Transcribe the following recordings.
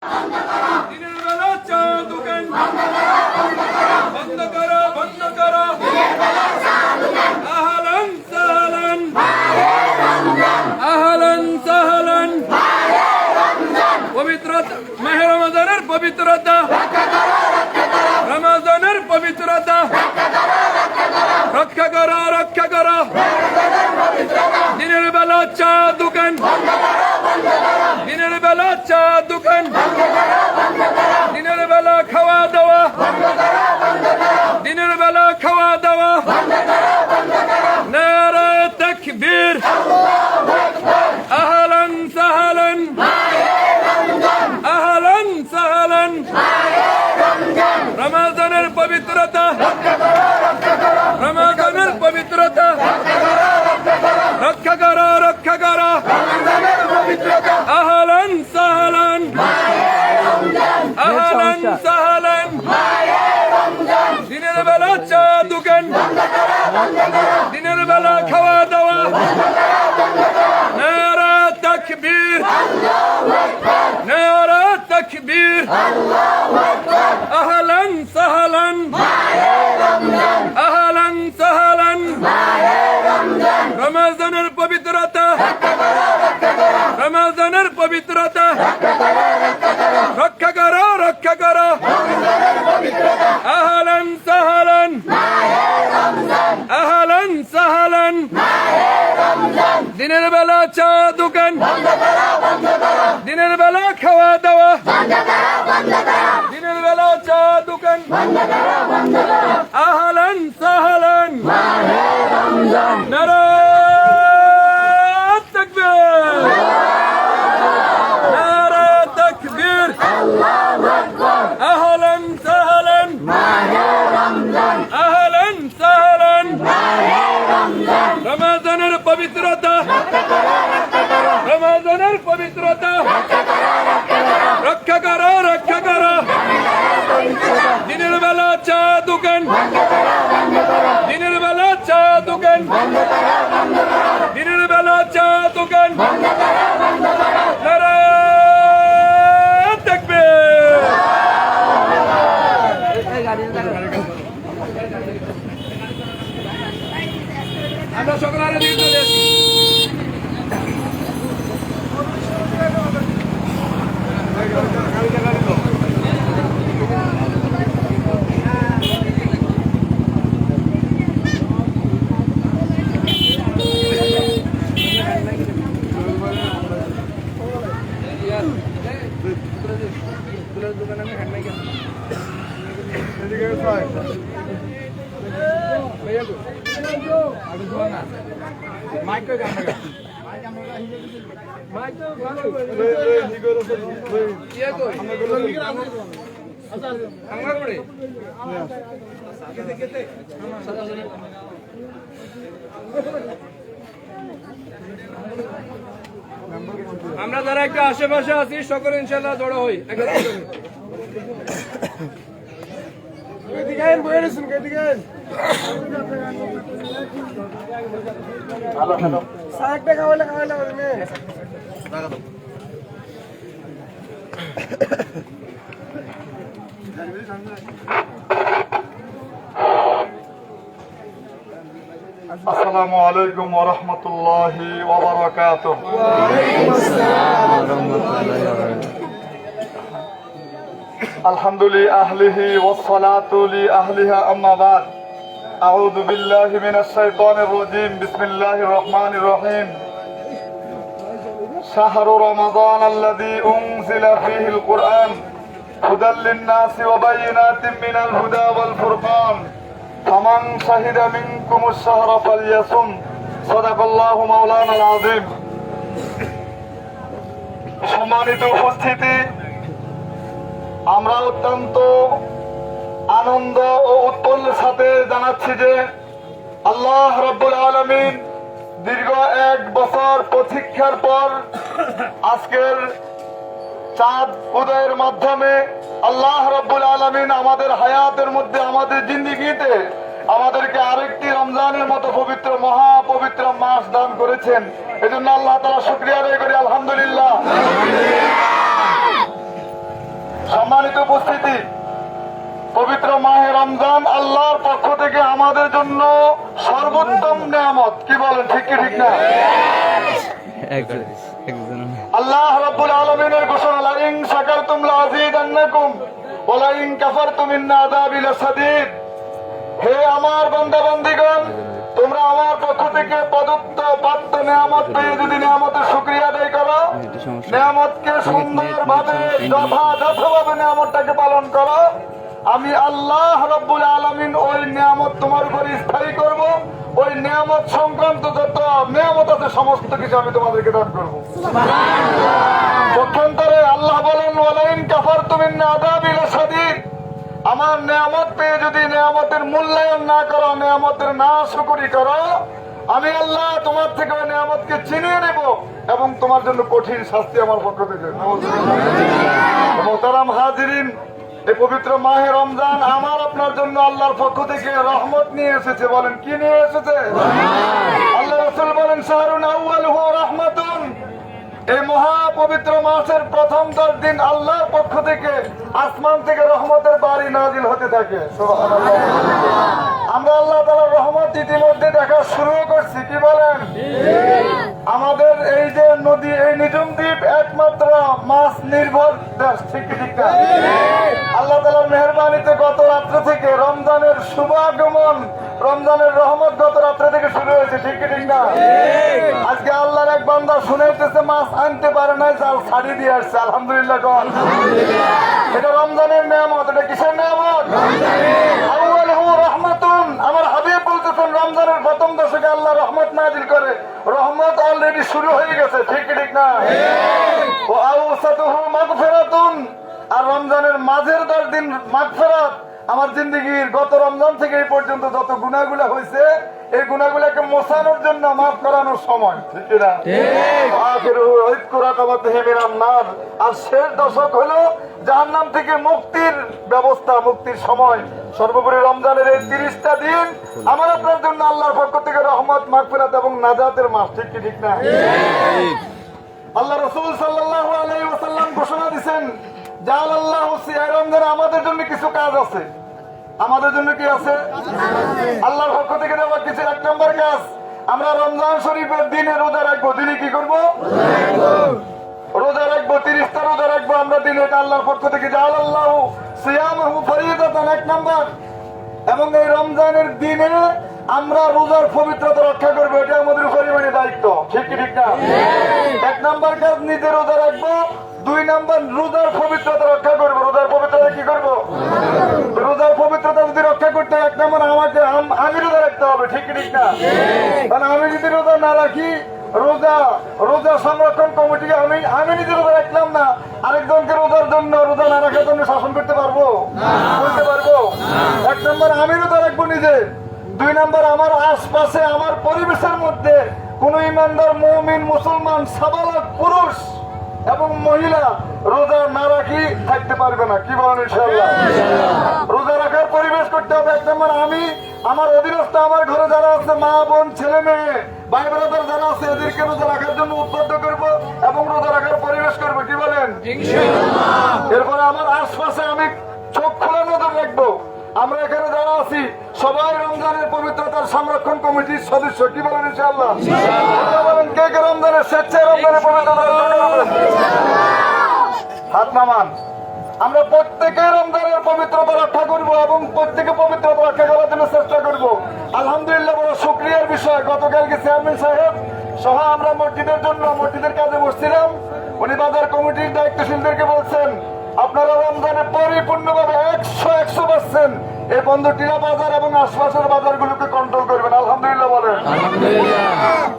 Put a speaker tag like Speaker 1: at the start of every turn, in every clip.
Speaker 1: দিনের বেলা চা দোকান বন্ধ করো, বন্ধ করো। আহলান সাহলান, আহলান সাহলান। পবিত্রতা, মাহে রমজানের পবিত্রতা, রমজানের পবিত্রতা রক্ষা করো, রক্ষা করো। দিনের বেলা চা দোকান, দিনের বেলা চা দোকান, দিনের বেলা খাওয়া দাওয়া, দিনের বেলা খাওয়া দাওয়া। নারা তাকবীর, আহলান সাহলান, আহলান সাহলান। রমজানের পবিত্রতা, রমজানের পবিত্রতা রক্ষা করো, রক্ষা করো। আহলান সাহলান, আহলান সাহলান। দিনের বেলা চা দোকান, দিনের বেলা খাওয়া দাওয়া। নারা তাকবীর, নারা তাকবীর। আহলান সাহলান, আহলান সাহলান। রমজানের পবিত্রতা, রমজানের পবিত্রতা রক্ষা করো, রক্ষা করো। আহলান সাহলান, আহলান সাহলান। দিনের বেলা চা দোকান, দিনের বেলা খাওয়া দাওয়া, দিনের বেলা চা দোকান। আহলান সাহলান। নারা তাকবীর, নারা তাকবীর। আহলান সাহলান, আহলান সাহলান। রমজানের পবিত্রতা, রমজানের পবিত্রতা রক্ষা করো, রক্ষা করো। দিনের বেলা চা দোকান, দিনের বেলা চা দোকান, দিনের বেলা চা দোকান। নারা তাকবীর। আমরা সকলে আরো দিয়ে চলে আসি। আমরা যারা একটু আশেপাশে আছি সকলে ইনশাল্লাহ জড়ো হই।
Speaker 2: আসসালামু আলাইকুম ওয়া রাহমাতুল্লাহি ওয়া বারাকাতুহু। ওয়া আলাইকুম আসসালাম ওয়া রাহমাতুল্লাহি ওয়া বারাকাতুহু। আলহামদুলিল্লাহি আহলিহি ওয়াস সালাতু লি আহলিহা আম্মা বাদ। আউযু বিল্লাহি মিনাশ শাইতানির রাজীম। বিসমিল্লাহির রহমানির রহিম। শাহরু রমাদান আল্লাযী উনজিলা ফীহিল কুরআন হুদাল লিন-নাসি ওয়া বায়িনাতিন মিনাল হুদা ওয়াল ফুরকান। ফামান শাহিদা মিনকুমুশ শাহরা ফালইয়াসুম। সাদাকাল্লাহু মাওলানাল আযীম। সম্মানিত উপস্থিতি, আমরা অত্যন্ত আনন্দ ও উৎফুল্লের সাথে জানাচ্ছি যে আল্লাহ রাব্বুল আলামিন দীর্ঘ 1 বছর প্রতীক্ষার পর আজকের চাঁদ উদয়ের মাধ্যমে আল্লাহ রাব্বুল আলামিন আমাদের হায়াতের মধ্যে, আমাদের জিন্দেগিতে আমাদেরকে আরেকটি রমজানের মতো পবিত্র, মহা পবিত্র মাস দান করেছেন। এজন্য আল্লাহ তাআলা শুকরিয়া আদায় করি, আলহামদুলিল্লাহ। সম্মানিত উপস্থিতি, পবিত্র মাহে রমজান আল্লাহর পক্ষ থেকে আমাদের জন্য সর্বোত্তম নিয়ামত। কি বলেন, ঠিক কি ঠিক না? আল্লাহ রাব্বুল আলামিনের ঘোষণা, লা ইন শাকারতুম লাযীদান্নাকুম ওয়া লা ইন কাফারতুম ইন্না আযাবি লাশাদীদ। হে আমার বান্দা বান্দীগণ, তোমরা আমার পক্ষ থেকে প্রদত্ত প্রাপ্ত নিয়ামত পেয়ে যদি নিয়ামতের শুকরিয়া আদায় করো, নিয়ামতকে সুন্দরভাবে যথাযথভাবে নিয়ামতটাকে পালন করো, আমি আল্লাহ রাব্বুল আলামিন ওই নিয়ামত তোমার উপর স্থায়ী করব। ওই নিয়ামত সংক্রান্ত যত নিয়ামত আছে সমস্ত কিছু আমি তোমাদেরকে দান করবো। পক্ষান্তরে আল্লাহ বলেন, ওয়া ইন কাফারতুম ইন্না আযাবি লাশাদীদ। আমার নিয়ামত পেয়ে যদি নিয়ামতের মূল্যায়ন না করো, নিয়ামতের না শুকরি করো, আমি আল্লাহ তোমার থেকে ওই নিয়ামতকে ছিনিয়ে নেব এবং তোমার জন্য কঠিন শাস্তি আমার পক্ষ থেকে। মোহতারাম হাজিরিন, এই পবিত্র মাহে রমজান আমার আপনার জন্য আল্লাহর পক্ষ থেকে রহমত নিয়ে এসেছে। বলেন, কি নিয়ে এসেছে? আল্লাহ রাসূল বলেন, শাহরুন আউয়ালুহু রাহমাতুন। এই মহা পবিত্র মাসের প্রথম 10 দিন আল্লাহর পক্ষ থেকে আসমান থেকে রহমতের বাড়ি নাজিল হতে থাকে। সুবহানাল্লাহ। আমরা আল্লাহ তাআলার রহমত ইতিমধ্যে দেখা শুরু করছি। কি বলেন? আমাদের এই যে নদী, এই নিঝুম দ্বীপ একমাত্র মাছ নির্ভর দেশ। ঠিক কি ঠিক না? আল্লাহ তাআলার মেহেরবানিতে গত রাত্র থেকে রমজানের শুভ আগমন, রমজানের রহমত গত রাত্র থেকে শুরু হয়েছে। ঠিক কি ঠিক না? আজকে আল্লাহর এক বান্দা শুনাইতেছে মাছ আনতে পারে নাই, জাল ছাড়ি দিয়ে আসছে। আলহামদুলিল্লাহ। এটা রমজানের নিয়ামত। এটা কিসের নিয়ামত? আউয়ালুহু রাহমাতুন। আমার হাবিব বলতেছেন, রমজানের প্রথম দশকে আল্লাহ রহমত নাজিল করে। রহমত অলরেডি শুরু হয়ে গেছে। ঠিক কি ঠিক না? ওয়া আওসাতুহু মাগফিরাতুন। আর রমজানের মাঝের 10 দিন মাগফিরাত। আমার জিন্দেগির গত রমজান থেকে এই পর্যন্ত যত গুনাহগুলো হয়েছে, এই গুনাহগুলোকে মোছানোর জন্য, মাফ করানোর সময়। ঠিক না? আর শেষ দশক হলো জাহান্নাম থেকে মুক্তির ব্যবস্থা, মুক্তির সময়। সর্বোপরি রমজানের এই 30টা দিন আমার আপনার জন্য আল্লাহর পক্ষ থেকে রহমত, মাগফিরাত এবং নাজাতের মাস। ঠিক কি ঠিক না? আল্লাহ রাসূল সাল্লাল্লাহু আলাইহি ওয়াসাল্লাম ঘোষণা দিয়েছেন, জাআলাল্লাহু সিয়াম রমজানে আমাদের জন্য কিছু কাজ আছে। আমাদের জন্য কি আছে? আল্লাহর পক্ষ থেকে দেওয়া কিছু 1 নম্বর কাজ, আমরা রমজান শরীফের দিনে রোজা রাখবো। দিনে কি করবো? রোজা রাখবো। 30টা রোজা রাখবো আমরা দিনে। এটা আল্লাহর পক্ষ থেকে জাআলাল্লাহু সিয়ামাহু ফরিদাতান 1 নম্বর। এবং এই রমজানের দিনে আমরা রোজার পবিত্রতা রক্ষা করবো। এটা আমাদের পরিমাণে দায়িত্ব। ঠিক কি ঠিক না? 1 নম্বর কাজ নিজে রোজা রাখবো। 2 নম্বর রোজার পবিত্রতা রক্ষা করবো। রোজার পবিত্রতা কি করবো? রোজার পবিত্রতা যদি রক্ষা করতে হয়, 1 নম্বর আমাকে আমি রোজা রাখতে হবে। ঠিক কি ঠিক না? কারণ আমি যদি রোজা না রাখি, রোজা সংরক্ষণ কমিটি আমি নিজে রোজা রাখলাম না, আরেকজনকে রোজার জন্য, রোজা না রাখার জন্য শাসন করতে পারবো? বলতে পারবো? 1 নম্বর আমি রোজা রাখবো নিজে। 2 নম্বর আমার আশপাশে, আমার পরিবেশের মধ্যে কোন ইমানদার মুমিন মুসলমান সাবালক পুরুষ এবং মহিলা রোজা না রাখি থাকতে পারবে না। কি বলেন? ইনশাআল্লাহ। রোজা রাখার পরিবেশ করতে হবে। 1 নম্বর আমি, আমার অধীনস্থ, আমার ঘরে যারা আছে, মা বোন ছেলে মেয়ে ভাই ব্রাদার যারা আছে, এদেরকে রোজা রাখার জন্য উদ্বুদ্ধ করবো এবং রোজা রাখার পরিবেশ করবো। কি বলেন? এরপরে আমার আশপাশে আমি চোখ খোলা নজর রাখবো। আমরা এখানে যারা আছি সবাই রমজানের পবিত্রতার সংরক্ষণ কমিটির সদস্য। কি বলেন? ইনশাআল্লাহ। বলেন, কে কে রমজানের স্বেচ্ছায় রমজানের পবিত্রতা? হাত নামান। আমরা প্রত্যেকে রমজানের পবিত্রতা রক্ষা করবো এবং প্রত্যেকে পবিত্রতা রক্ষা করার জন্য চেষ্টা করবো। আলহামদুলিল্লাহ, বড় শুকরিয়ার বিষয়, গতকালকে চেয়ারম্যান সাহেব সহ আমরা মসজিদের জন্য, মসজিদের কাজে বসছিলাম। উনি বাজার কমিটির দায়িত্বশীলদেরকে বলছেন, আপনারা রমজানে পরিপূর্ণভাবে 100% এই বন্দরটিলা বাজার এবং আশপাশের বাজারগুলোকে কন্ট্রোল করবেন। আলহামদুলিল্লাহ বলেন।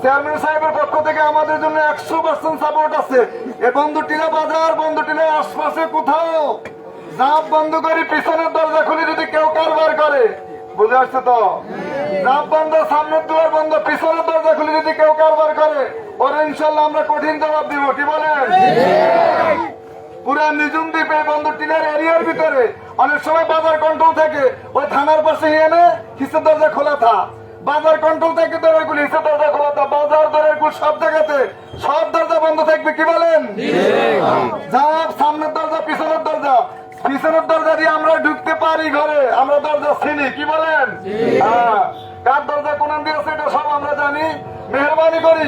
Speaker 2: চেয়ারম্যান সাহেবের পক্ষ থেকে আমাদের জন্য 100% সাপোর্ট আছে। এই বন্দরটিলা বাজার, বন্দরটিলার আশপাশে কোথাও জাপ বন্ধ করে পিছনের দরজা খুলে যদি কেউ কারবার করে, বুঝে আসছে তো? জাপ বন্ধ, সামনের দুয়ার বন্ধ, পিছনের দরজা খুলে যদি কেউ কারবার করে, ওরা ইনশাল্লাহ আমরা কঠিন জবাব দিব। কি বলেন? পুরা নিঝুম দ্বীপে বন্দরটিলার এরিয়ার ভিতরে অনেক সময় বাজার কন্ট্রোল থাকে, ওই থানার পাশে এনে হিসেব দরজা খোলা থা। বাজার কন্ট্রোল থাকে দরজাগুলি, হিসেব দরজা খোলা থা। বাজার দরের সব জায়গাতে সব দরজা বন্ধ থাকবে। কি বলেন? সামনের দরজা, পিছনের দরজা পিছনের দরজা দিয়ে আমরা ঢুকতে পারি ঘরে, আমরা দরজা চিনি, কি বলেন? হ্যাঁ, কার দরজা কোন দিয়ে আছে এটা সব আমরা জানি। মেহরবানি করি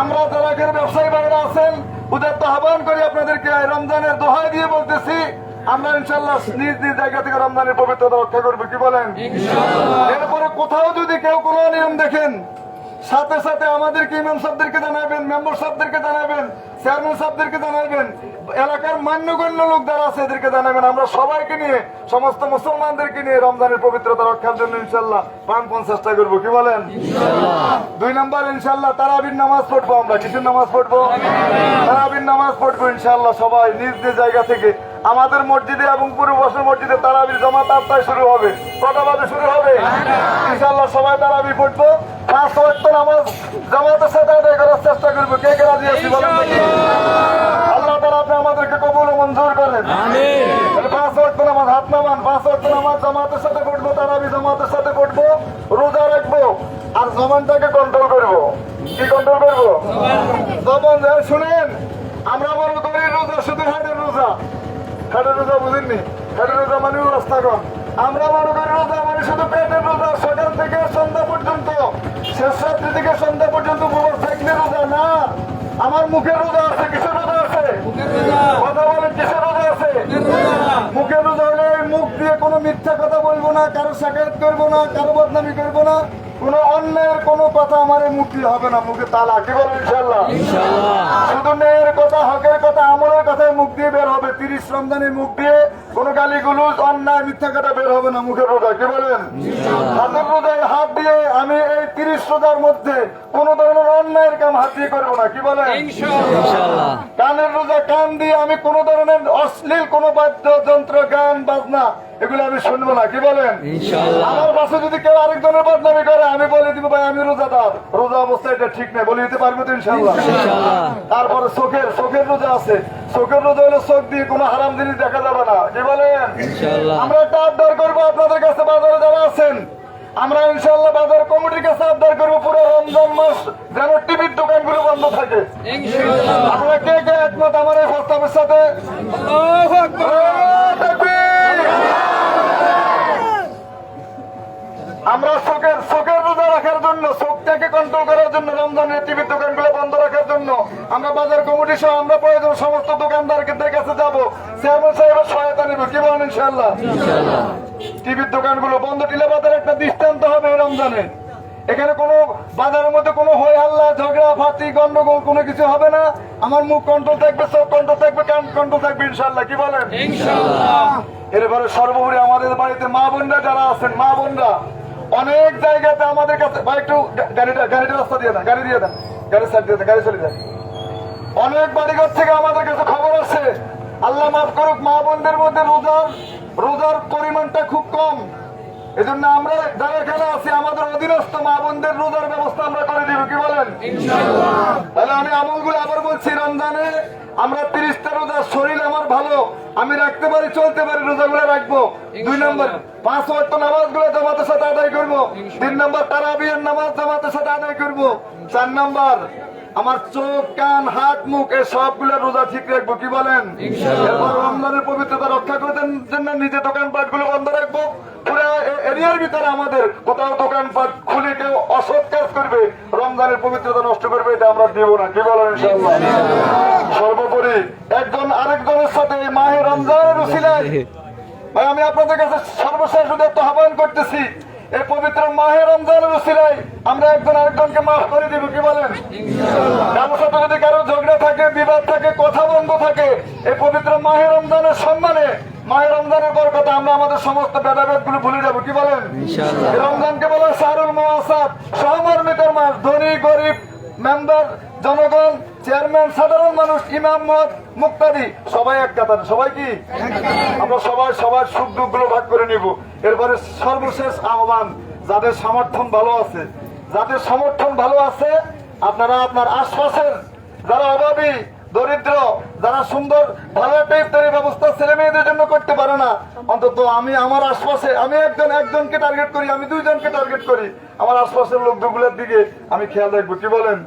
Speaker 2: আমরা যারা এখানে ব্যবসায়ী ভাইরা আছেন ওদের তো আহ্বান করি আপনাদেরকে রমজানের দোহাই দিয়ে বলতেছি, আমরা ইনশাল্লাহ নিজ নিজ জায়গা থেকে রমজানের পবিত্রতা রক্ষা করবো, কি বলেন? এরপরে কোথাও যদি কেউ কোনো নিয়ম দেখেন, সাথে সাথে আমাদেরকে ইমাম সাহেবদেরকে জানাবেন, মেম্বার সাহেবদেরকে জানাবেন, চেয়ারম্যান সাহেবদেরকে জানাবেন, এলাকার মান্যগণ্য লোক যারা আছে এদেরকে জানাবেন। আমরা সবাইকে নিয়ে, সমস্ত মুসলমানদেরকে নিয়ে রমজানের পবিত্রতা রক্ষার জন্য ইনশাল্লাহ প্রাণপণ চেষ্টা করবো, কি বলেন? 2 নম্বর ইনশাল্লাহ তারাবির নামাজ পড়বো। আমরা কিসের নামাজ পড়বো? তারাবির নামাজ পড়বো ইনশাল্লাহ। সবাই নিজ নিজ জায়গা থেকে আমাদের মসজিদে এবং পূর্ববর্ষের মসজিদে তারাবির জামাত 8টায় শুরু হবে। কটা বাজে শুরু হবে? ইনশাল্লাহ সবাই তারাবি পড়বো। 5 ওয়াক্ত নামাজ জামাতের সাথে আদায় করার চেষ্টা করবো। কে কে রাজি আছি বলেন দেখি? আল্লাহ তাআলা আপনি আমাদেরকে কবুল ও মঞ্জুর করেন। আমিন। 5 ওয়াক্ত নামাজ হাত নামান। 5 ওয়াক্ত নামাজ জামাতের সাথে পড়বো, তারাবি জামাতের সাথে পড়বো, রোজা রাখবো আর জবানটাকে কন্ট্রোল করবো। কি কন্ট্রোল করবো? জবান। শুনেন, আমরা মনে করি রোজা শুধু হাটের রোজা। হাটের রোজা বুঝেননি? হাটের রোজা মানে রাস্তাগণ। আমরা মনে করি রোজা মানে শুধু পেটের রোজা, সকাল থেকে সন্ধ্যা পর্যন্ত, শেষ রাত্রি থেকে সন্ধ্যা পর্যন্ত উপবাস থাকলে রোজা না। আমার মুখের রোজা আছে। কিসের রোজা আছে? কথা বলেন, কিসের রোজা আছে? মুখের রোজা হলে মুখ দিয়ে কোনো মিথ্যা কথা বলবো না, কারো শাকায়াত করবো না, কারো বদনামি করবো না, কোন অন্যায়ের কোনো কথা আমার মুখ দিয়ে হবে না। মুখে তালা, কি বলেন? ইনশাল্লাহ। শুধু ন্যায়ের কথা, হকের কথা, আমলের কথায় মুখ দিয়ে বের হবে। 30 রমজানের মুখ দিয়ে কোন গালিগুলোজ, অন্যায়, মিথ্যা কথা বের হবে না। মুখের রোজা, কি বলেন? হাতের রোজায় হাত দিয়ে আমি এই 30 রোজার মধ্যে কোন ধরনের অন্যায়ের কাম হাত দিয়ে করবো না, কি বলেন? কানের রোজা, কান দিয়ে আমি কোন ধরনের অশ্লীল কোন বাদ্যযন্ত্র, গান বাজনা এগুলো আমি শুনবো না, কি বলেন? আমার পাশে যদি কেউ আরেকজনের বদনামি করে আমি বলে দিব, ভাই আমি রোজাদার, রোজা অবস্থা এটা ঠিক নেই, বলে দিতে পারবো তো ইনশাআল্লাহ। তারপরে চোখের রোজা আছে। চোখের রোজা হলো চোখ দিয়ে কোনো হারাম জিনিস দেখা যাবে না, কি বলেন? আমরা একটা আবদার করবো আপনাদের কাছে, বাজারে যারা আছেন, আমরা ইনশাআল্লাহ বাজার কমিটির কাছে আবদার করবো পুরো রমজান মাস যেন টিভির দোকানগুলো বন্ধ থাকে। আপনারা কে কে একমত আমার এই প্রস্তাবের সাথে? আমরা চোখের রোজা রাখার জন্য, চোখটাকে কন্ট্রোল করার জন্য, রমজানের টিভির দোকানগুলো বন্ধ রাখার জন্য আমরা বাজার কমিটি সহ আমরা প্রয়োজন সমস্ত দোকানদারদের কাছে যাবো, চেয়ারম্যান সাহেবের সহায়তা নেব, কি বলেন? ইনশাআল্লাহ। টিভির দোকানগুলো বন্ধ, টিলা বাজার একটা দৃষ্টান্ত হবে রমজানে। এখানে কোনো বাজারের মধ্যে কোনো হই হাল্লা, ঝগড়া ফাটি, গন্ডগোল কোনো কিছু হবে না। আমার মুখ কন্ট্রোল থাকবে, চোখ কন্ট্রোল থাকবে, কান কন্ট্রোল থাকবে ইনশাআল্লাহ, কি বলেন? এরপরে সর্বোপরি আমাদের বাড়িতে মা বোনরা যারা আছেন, মা বোনরা অনেক জায়গাতে আমাদের কাছে, ভাই একটু গাড়িটা রাস্তা দিয়ে দেন, গাড়ি দিয়ে দেন, গাড়ি সাইড দিয়ে দেন, গাড়ি চলে যায়। অনেক বাড়িঘর থেকে আমাদের কাছে খবর আছে, আল্লাহ মাফ করুক, মা বোনদের মধ্যে রোজার পরিমাণটা খুব কম। এজন্য আমরা যারা এখানে আছি আমাদের অধীনস্থ মা বোনদের রোজার ব্যবস্থা আমরা করে দিব, কি বলেন? তাহলে আমি আমলগুলো আবার বলছি, রমজানে আমরা 30টা রোজা, শরীর আমার ভালো, আমি রাখতে পারি, চলতে পারি, রোজাগুলো রাখবো। 2 নম্বর 5 ওয়াক্ত নামাজগুলো জামাতের সাথে আদায় করবো। 3 নম্বর তারাবির নামাজ জামাতের সাথে আদায় করবো। 4 নম্বর আমার চোখ, কান, হাত, মুখ এই সবগুলো রোজা ঠিক রাখবো, কি বলেন? এরপর রমজানের পবিত্রতা রক্ষা করার জন্য নিজে দোকানপাট গুলো বন্ধ রাখবো। পুরো এরিয়ার ভিতরে আমাদের কোথাও দোকানপাট খুলে কেউ অসৎ কাজ করবে, রমজানের পবিত্রতা নষ্ট করবে, এটা আমরা দেব না, কি বলেন? ইনশাআল্লাহ। সর্বোপরি একজন আরেকজনের সাথে এই মাহে রমজানের উসিলায় ভাই আমি আপনাদের কাছে সর্বশেষ একটা আহ্বান করতেছি, এই পবিত্র মাহে রমজানের উসিলায় আমরা একজন আরেকজনকে মাফ করে দিব, কি বলেন? কারোর সাথে যদি কারো ঝগড়া থাকে, বিবাদ থাকে, কথা বন্ধ থাকে, এই পবিত্র মাহে রমজানের সম্মানে, মাহে রমজানের বরকতে আমরা আমাদের সমস্ত ভেদাভেদ গুলো ভুলে যাবো, কি বলেন? রমজানকে বলে শাহরুল মুআসাত, সহমর্মিতার মাস। ধনী গরিব, মেম্বার, জনগণ, চেয়ারম্যান, সাধারণ মানুষ, ইমাম, মুক্তাদি সবাই এক কাতার, সবাই কি আমরা সবার সুখ দুঃখ গুলো ভাগ করে নিব। এরপরে সর্বশেষ আহ্বান, যাদের সমর্থন ভালো আছে আপনারা আপনার আশপাশের যারা অভাবী, দরিদ্র, যারা সুন্দর ভালো একটা ইফতারের ব্যবস্থা ছেলে মেয়েদের জন্য করতে পারে না, অন্তত আমি আমার আশপাশে আমি একজনকে টার্গেট করি, আমি দুইজনকে টার্গেট করি, আমার আশপাশের লোকগুলোর দিকে আমি খেয়াল রাখবো। কি বলেন?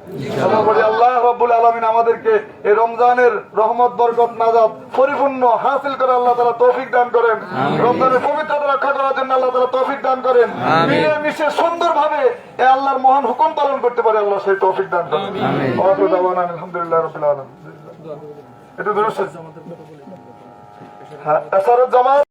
Speaker 2: আমরা বলি আল্লাহ রাব্বুল আলামিন আমাদেরকে এই রমজানের রহমত বরকত নাজাত পরিপূর্ণ হাসিল করে আল্লাহ তাআলা তৌফিক দান করেন। রমজানের পবিত্রতা রক্ষা করার জন্য আল্লাহ তাআলা তৌফিক দান করেন। মিলে মিশে সুন্দরভাবে এই আল্লাহর মহান হুকুম পালন করতে পারে আল্লাহ সেই তৌফিক দান করেন। আলহামদুলিল্লাহ রাব্বিল আলামিন। এটা দুরূদ। হ্যাঁ, এসারত জামাত